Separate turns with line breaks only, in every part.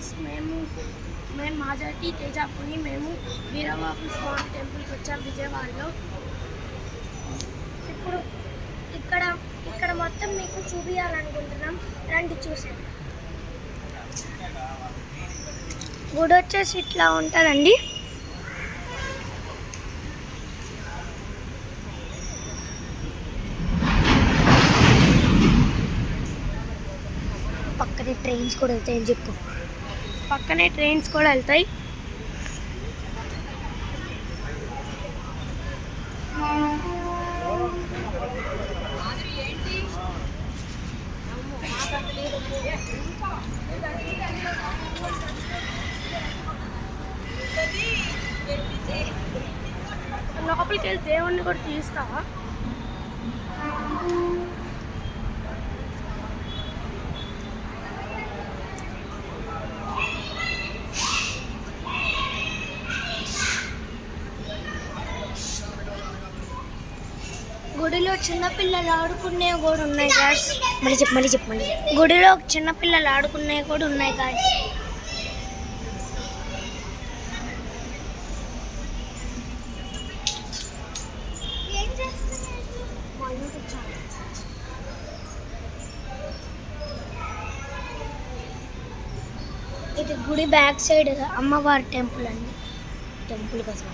Guys, మేము మాజాటి తేజాపుని మేము వీరబాబు స్వామి టెంపుల్కి వచ్చాం విజయవాడలో. ఇప్పుడు ఇక్కడ మొత్తం మీకు చూపించాలనుకుంటున్నాం, రండి చూసాం. గుడి వచ్చేసి ఇట్లా ఉంటుందండి. పక్కనే ట్రైన్స్ కూడా వెళ్తాయని చెప్పు. పక్కనే ట్రైన్స్ కూడా వెళ్తాయి. లోపలికి వెళ్ళి దేవుణ్ణి కూడా తీస్తావా? గుడిలో చిన్నపిల్లలు ఆడుకునేవి కూడా ఉన్నాయి గాయ్స్. మళ్ళీ చెప్పండి. గుడిలో చిన్నపిల్లలు ఆడుకునేవి కూడా ఉన్నాయి గాయ్స్. ఇది గుడి బ్యాక్ సైడ్ అమ్మవారి టెంపుల్ అండి. టెంపుల్ కోసం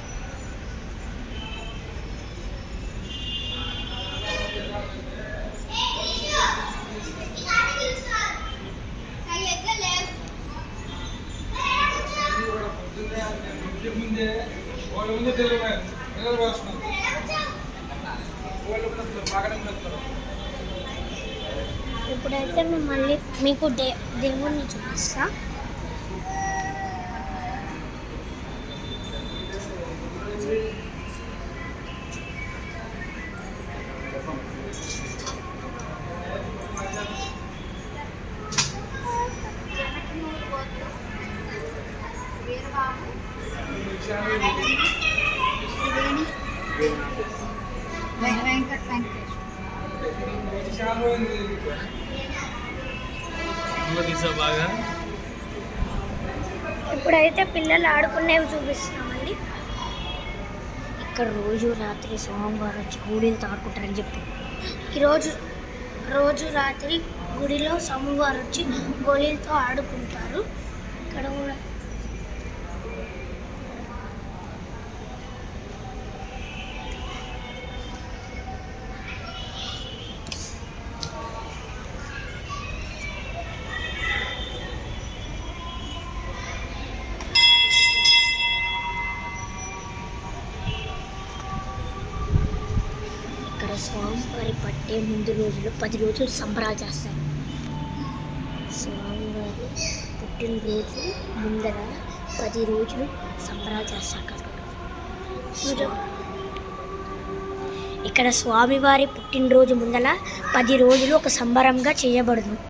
ఇప్పుడైతే మేము మళ్ళీ మీకు దేవుణ్ణి చూపిస్తా. ఇప్పుడైతే పిల్లలు ఆడుకునేవి చూపిస్తున్నామండి. ఇక్కడ రోజు రాత్రి స్వామివారు వచ్చి గుడిలో ఆడుకుంటారని చెప్పి రోజు రాత్రి గుడిలో స్వామివారు వచ్చి గోళీలతో ఆడుకుంటారు. ఇక్కడ కూడా స్వామివారి పట్టే ముందు రోజులు 10 రోజులు సంబరాలు చేస్తారు. స్వామివారి పుట్టినరోజు ముందర 10 రోజులు సంబరాలు చేస్తారు కదా. ఇక్కడ స్వామివారి పుట్టినరోజు ముందర 10 రోజులు ఒక సంబరంగా చేయబడును.